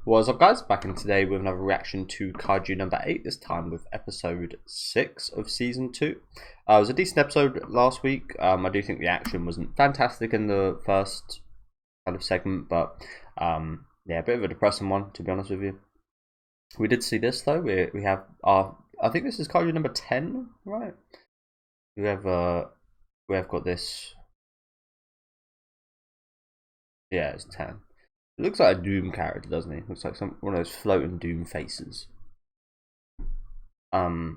What's up, guys? Back in today with another reaction to Kaiju number 8, this time with episode 6 of season 2. It was a decent episode last week. I do think the action wasn't fantastic in the first kind of segment, but yeah, a bit of a depressing one, to be honest with you. We did see this though. We have our, I think this is Kaiju number 10, right? We have got this. Yeah, it's 10. It looks like a Doom character, doesn't he? Looks like one of those floating Doom faces. Yeah,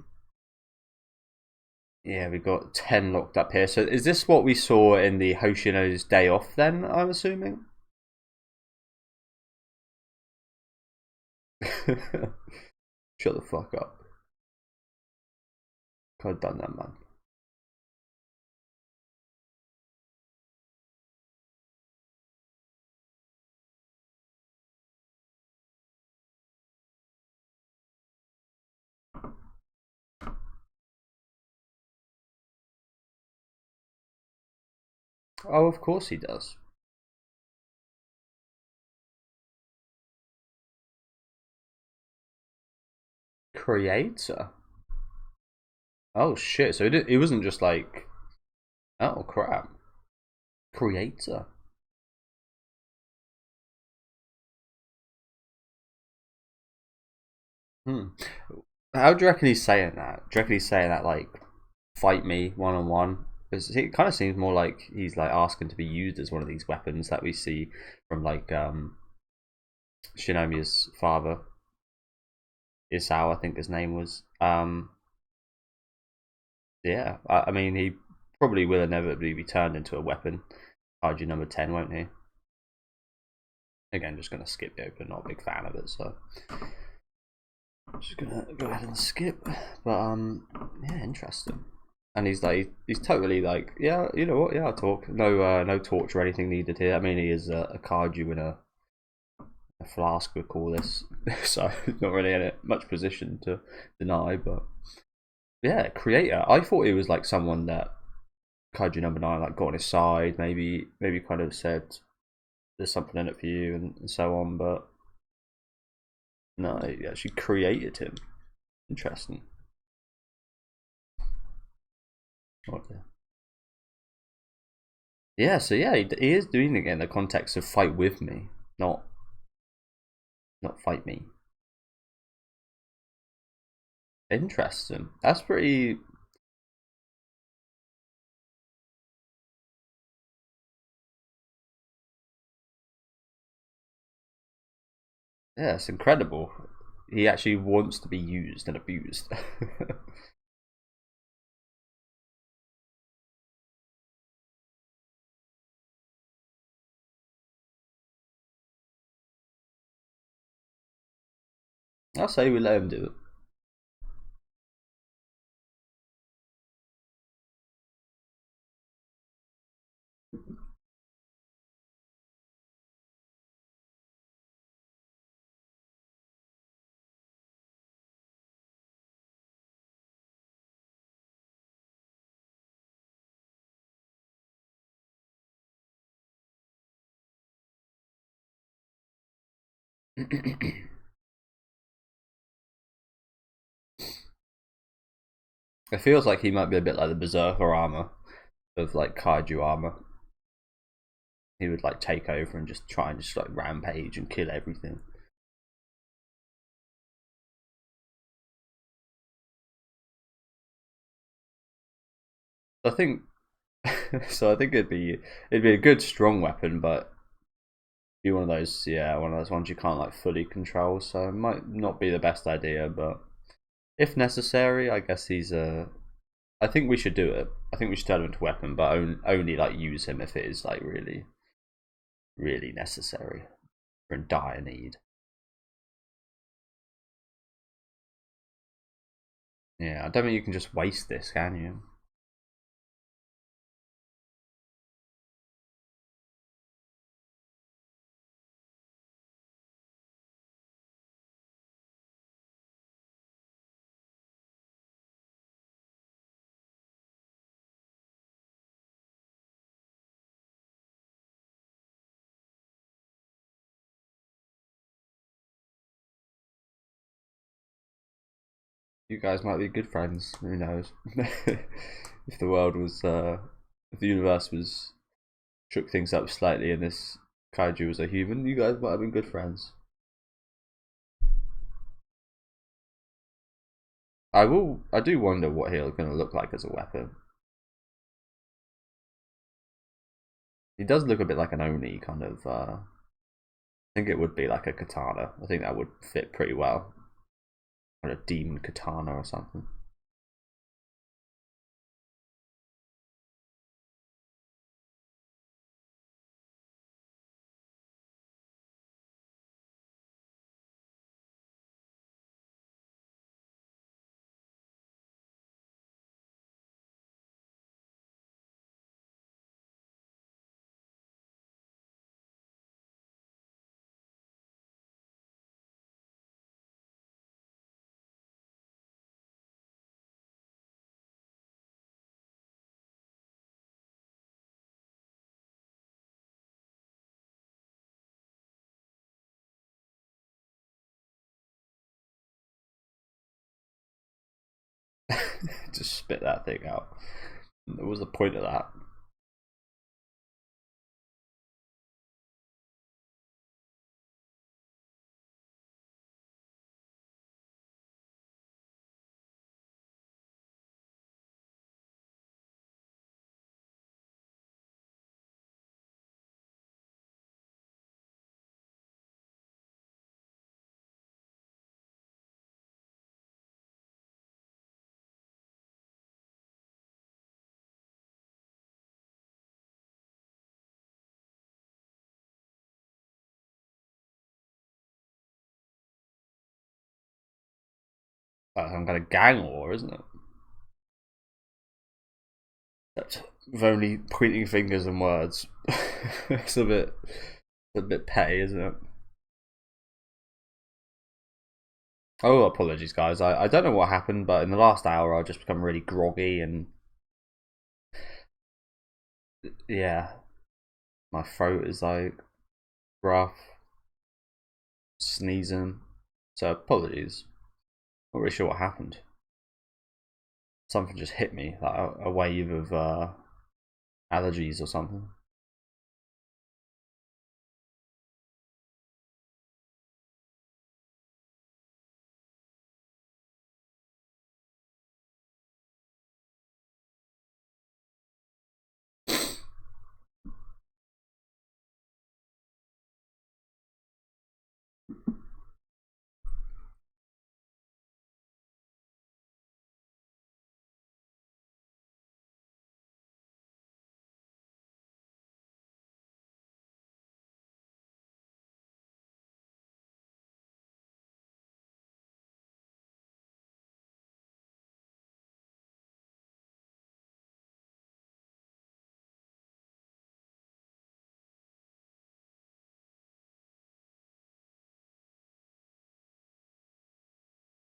we got 10 locked up here. So is this what we saw in the Hoshino's day off then, I'm assuming? Shut the fuck up. Could have done that, man. Oh, of course he does. Creator? Oh shit, so it wasn't just like... Oh crap. Creator? Hmm. How do you reckon he's saying that? Do you reckon he's saying that like, fight me one on one? Because it kind of seems more like he's like asking to be used as one of these weapons that we see from like Shinomiya's father, Isao, I think his name was. Yeah, I mean he probably will inevitably be turned into a weapon. Kaiju number 10, won't he? Again, just gonna skip the open. Not a big fan of it, so just gonna go ahead and skip. But yeah, interesting. And he's like, he's totally like, yeah, you know what? Yeah, I'll talk. No, no torch or anything needed here. I mean, he is a Kaiju in a flask, we call this, so he's not really in it much position to deny. But yeah, creator. I thought he was like someone that Kaiju number 9 like got on his side, maybe kind of said there's something in it for you and so on. But no, he actually created him. Interesting. Okay. Yeah, so yeah, he is doing it in the context of fight with me, not fight me. Interesting. That's pretty. Yeah, it's incredible. He actually wants to be used and abused. I'll say we let him do it. It feels like he might be a bit like the Berserker armor of like Kaiju armor. He would like take over and just try and just like rampage and kill everything. I think so. I think it'd be a good strong weapon, but be one of those, yeah, one of those ones you can't like fully control. So it might not be the best idea, but if necessary, I guess he's a. I think we should do it. I think we should turn him into a weapon, but only like use him if it is like really, really necessary or in dire need. Yeah, I don't think you can just waste this, can you? You guys might be good friends. Who knows? If the world was, if the universe was shook things up slightly, and this kaiju was a human, you guys might have been good friends. I do wonder what he's going to look like as a weapon. He does look a bit like an Oni kind of. I think it would be like a katana. I think that would fit pretty well. Or a demon katana or something. Just spit that thing out. What was the point of that? Like some kind of gang war, isn't it? That's with only pointing fingers and words. It's a bit petty, isn't it? Oh, apologies, guys. I don't know what happened, but in the last hour, I've just become really groggy and yeah, my throat is like rough, sneezing. So apologies. Not really sure what happened. Something just hit me, like a wave of allergies or something.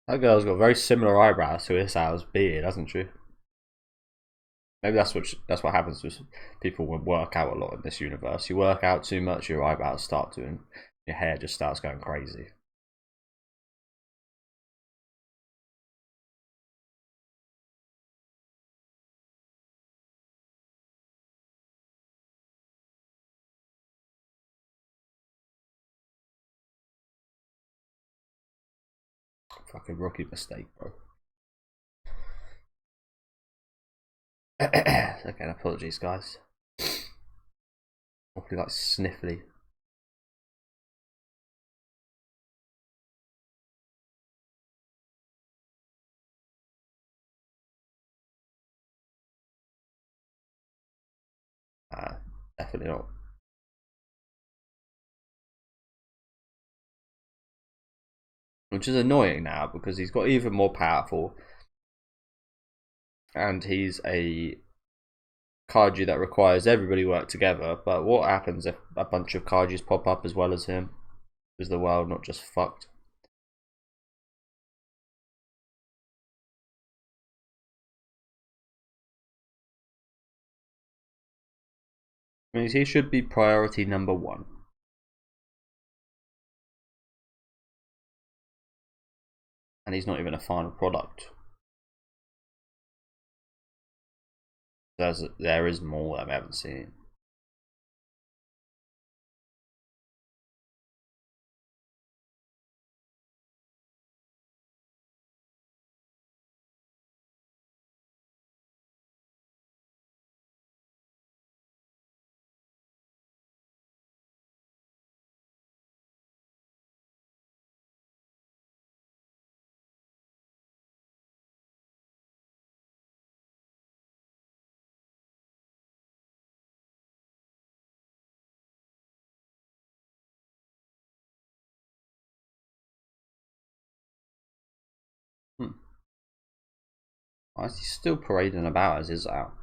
That girl's got very similar eyebrows to Issao's beard, hasn't she? Maybe that's what happens with people who work out a lot in this universe. You work out too much, your eyebrows start to, and your hair just starts going crazy. Fucking rookie mistake, bro. Again, apologies, guys. Probably like sniffly. Definitely not. Which is annoying now because he's got even more powerful, and he's a kaiju that requires everybody work together. But what happens if a bunch of kaijus pop up as well as him? Is the world not just fucked? Means he should be priority number one. and he's not even a final product. There is more that we haven't seen. Why is he still parading about as is out?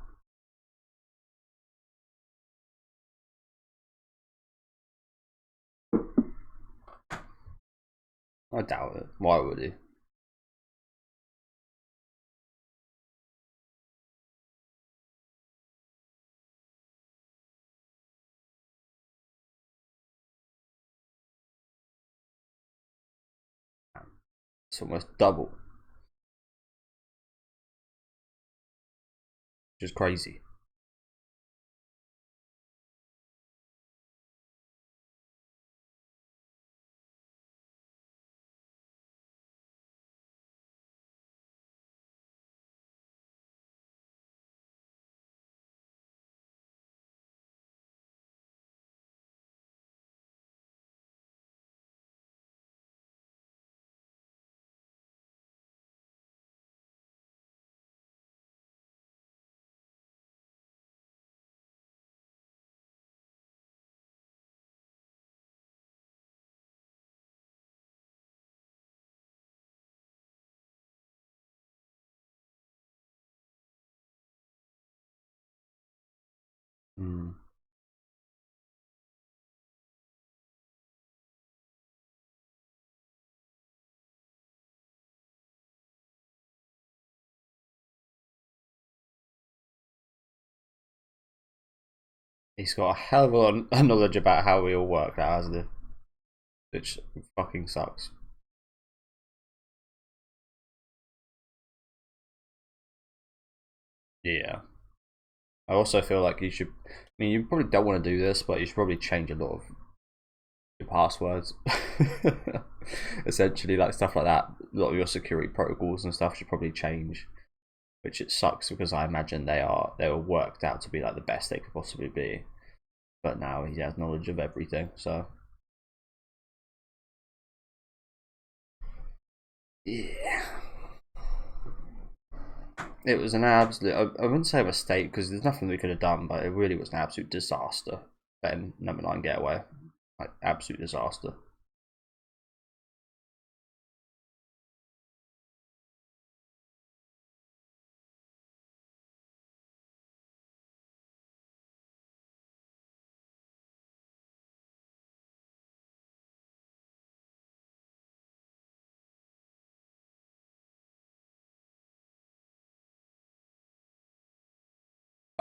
I doubt it. Why would he? It's almost double, which is crazy. Mm. He's got a hell of a lot of knowledge about how we all work, that hasn't he? Which fucking sucks. Yeah. I also feel like you should. I mean, you probably don't want to do this, but you should probably change a lot of your passwords. Essentially, like stuff like that. A lot of your security protocols and stuff should probably change. Which it sucks because I imagine they were worked out to be like the best they could possibly be. But now he has knowledge of everything, so yeah. It was an absolute. I wouldn't say a mistake because there's nothing we could have done, but it really was an absolute disaster. Ben number 9 getaway, like absolute disaster.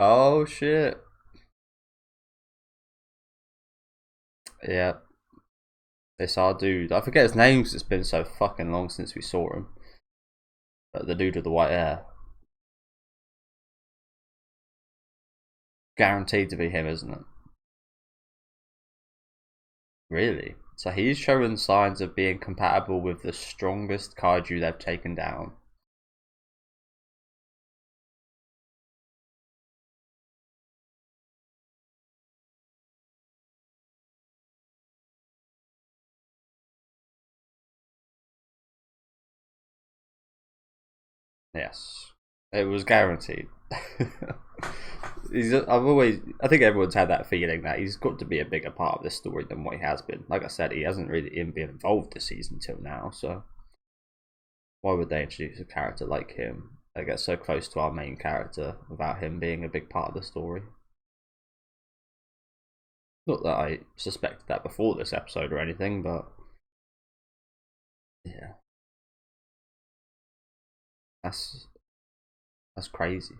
Oh shit! Yeah, this our dude. I forget his name because it's been so fucking long since we saw him. But the dude with the white hair, guaranteed to be him, isn't it? Really? So he's showing signs of being compatible with the strongest kaiju they've taken down. Yes, it was guaranteed. I think everyone's had that feeling that he's got to be a bigger part of this story than what he has been. Like I said, he hasn't really even been involved this season till now, so why would they introduce a character like him that gets so close to our main character without him being a big part of the story? Not that I suspected that before this episode or anything, but yeah, that's that's crazy.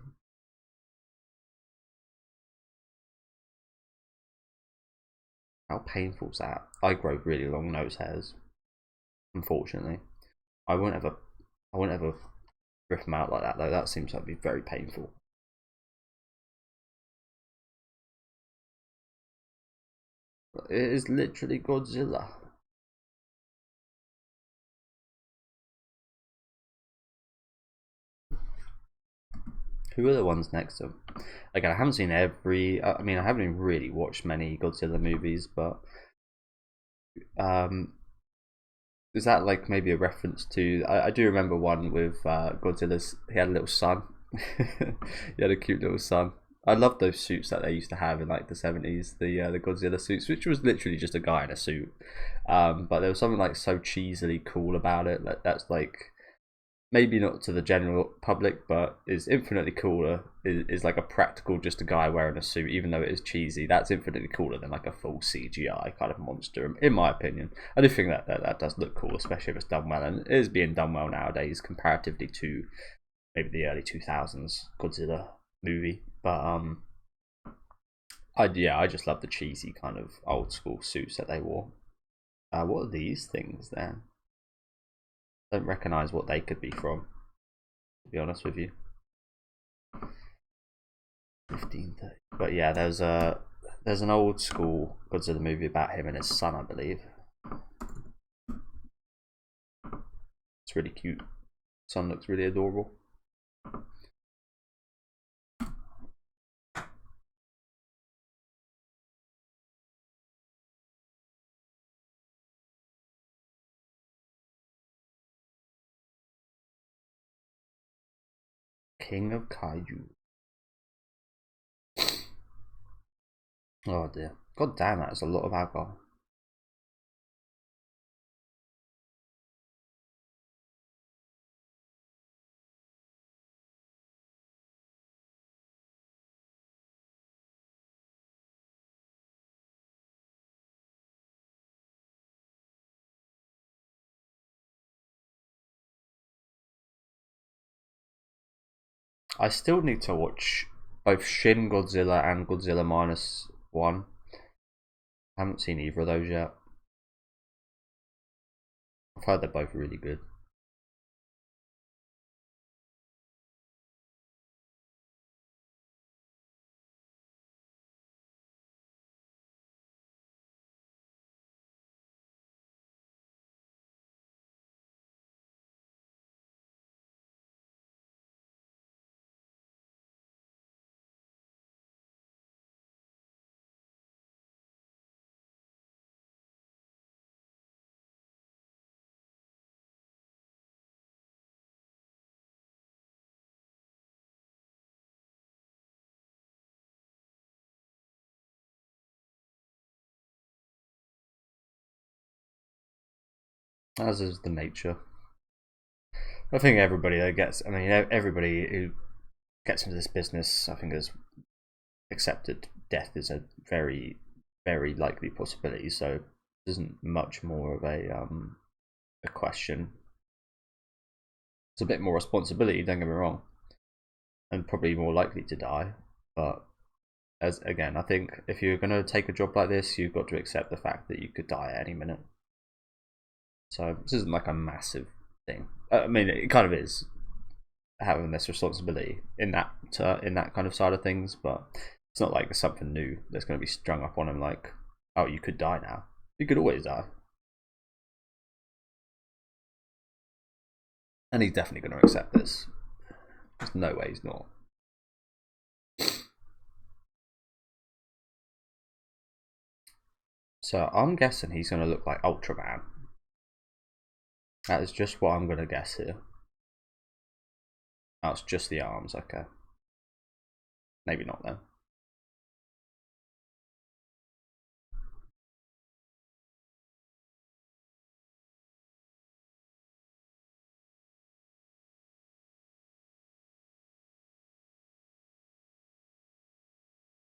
How painful is that? I grow really long nose hairs. Unfortunately, I won't have a I wouldn't ever rip him out like that though. That seems like it'd be very painful. It is literally Godzilla. Who are the ones next to him? Again, I haven't seen every. I mean, I haven't even really watched many Godzilla movies, but is that like maybe a reference to? I do remember one with Godzilla's. He had a little son. He had a cute little son. I love those suits that they used to have in like the 70s, the Godzilla suits, which was literally just a guy in a suit. But there was something like so cheesily cool about it. That's like maybe not to the general public, but is infinitely cooler. Is like a practical, just a guy wearing a suit, even though it is cheesy. That's infinitely cooler than like a full CGI kind of monster, in my opinion. I do think that does look cool, especially if it's done well, and it is being done well nowadays comparatively to maybe the early 2000s Godzilla movie. But I just love the cheesy kind of old school suits that they wore. What are these things then? Don't recognize what they could be from, to be honest with you. 1530. But yeah, there's an old school Godzilla movie about him and his son, I believe. It's really cute. Son looks really adorable. King of Kaijuu. Oh dear. God damn, that is a lot of alcohol. I still need to watch both Shin Godzilla and Godzilla Minus One. I haven't seen either of those yet. I've heard they're both really good. As is the nature. I think everybody that gets, I mean, everybody who gets into this business, I think, has accepted death is a very, very likely possibility. So it isn't much more of a question. It's a bit more responsibility. Don't get me wrong, and probably more likely to die. But as again, I think if you're going to take a job like this, you've got to accept the fact that you could die at any minute. So this isn't like a massive thing. I mean, it kind of is, having this responsibility in that kind of side of things, but it's not like something new that's going to be strung up on him. Like, oh, you could die now. You could always die, and he's definitely going to accept this. There's no way he's not. So I'm guessing he's going to look like Ultraman. That is just what I'm going to guess here. That's just the arms, okay. Maybe not then.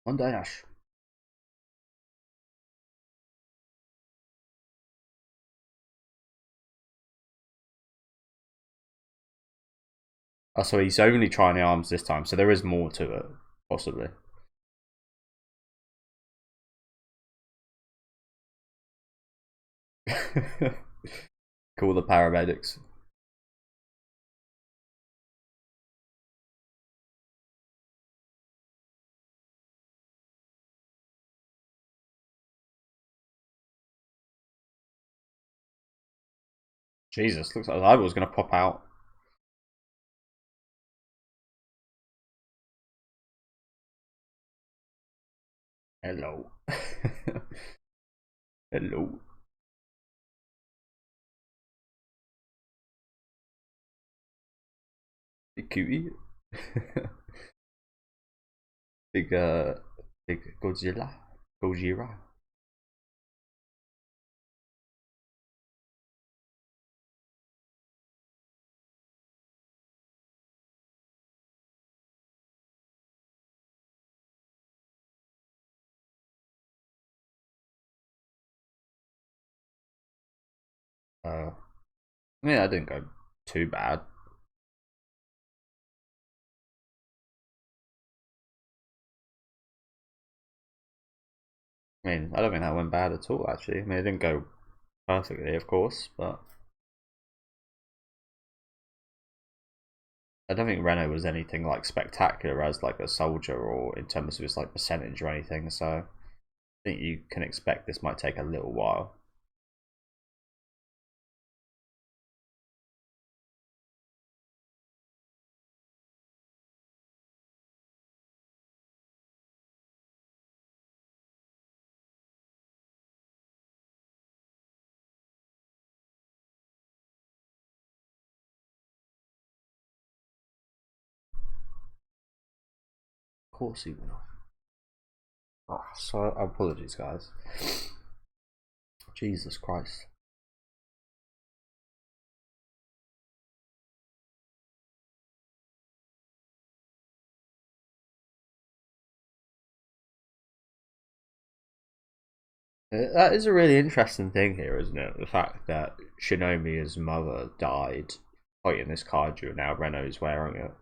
One dash. Oh, so he's only trying the arms this time, so there is more to it, possibly. Call the paramedics. Jesus, looks like the eyeball's gonna pop out. Hello. Hello. Big cutie. Big Godzilla. Gojira. Yeah, I didn't go too bad. I mean, I don't think that went bad at all, actually. I mean, it didn't go perfectly, of course, but I don't think Renault was anything like spectacular as like a soldier or in terms of his like percentage or anything. So I think you can expect this might take a little while. Of course he will. Oh, so apologies, guys. Jesus Christ. That is a really interesting thing here, isn't it? The fact that Shinomiya's mother died fighting this kaiju, and now Renault's wearing it.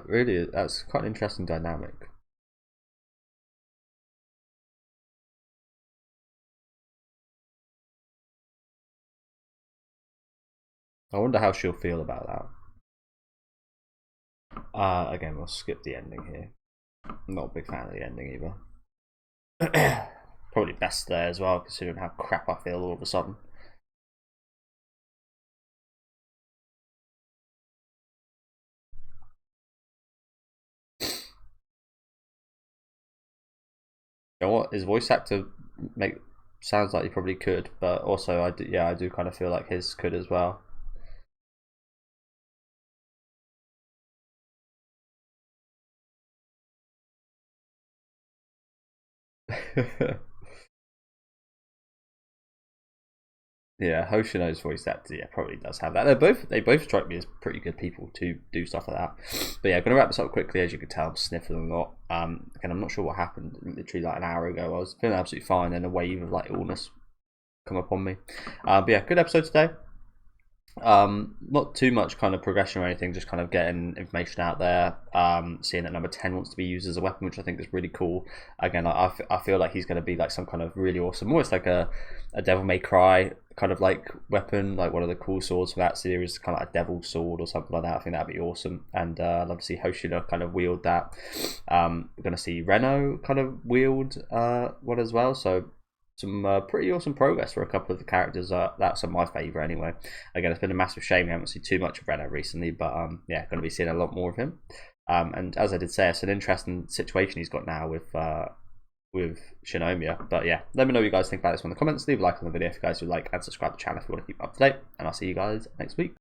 Really, that's quite an interesting dynamic. I wonder how she'll feel about that. Again, we'll skip the ending here. I'm not a big fan of the ending either. Probably best there as well, considering how crap I feel all of a sudden. You know what? His voice actor sounds like he probably could, but also I do kind of feel like his could as well. Yeah, Hoshino's voice actor, probably does have that. They both strike me as pretty good people to do stuff like that. But yeah, gonna wrap this up quickly. As you can tell, I'm sniffling a lot. Again, I'm not sure what happened. Literally like an hour ago, I was feeling absolutely fine, and a wave of like illness come upon me. But yeah, good episode today. Not too much kind of progression or anything, just kind of getting information out there. Seeing that number 10 wants to be used as a weapon, which I think is really cool. Again, I feel like he's going to be like some kind of really awesome, almost like a Devil May Cry kind of like weapon, like one of the cool swords from that series, kind of like a devil sword or something like that. I think that'd be awesome, and I'd love to see Hoshino kind of wield that. We're going to see Renault kind of wield one as well, so some pretty awesome progress for a couple of the characters. That's my favourite anyway. Again, it's been a massive shame we haven't seen too much of Renault recently, but yeah, going to be seeing a lot more of him. And as I did say, it's an interesting situation he's got now with Shinomiya. But yeah, let me know what you guys think about this one in the comments. Leave a like on the video if you guys would like, and subscribe to the channel if you want to keep up to date. And I'll see you guys next week.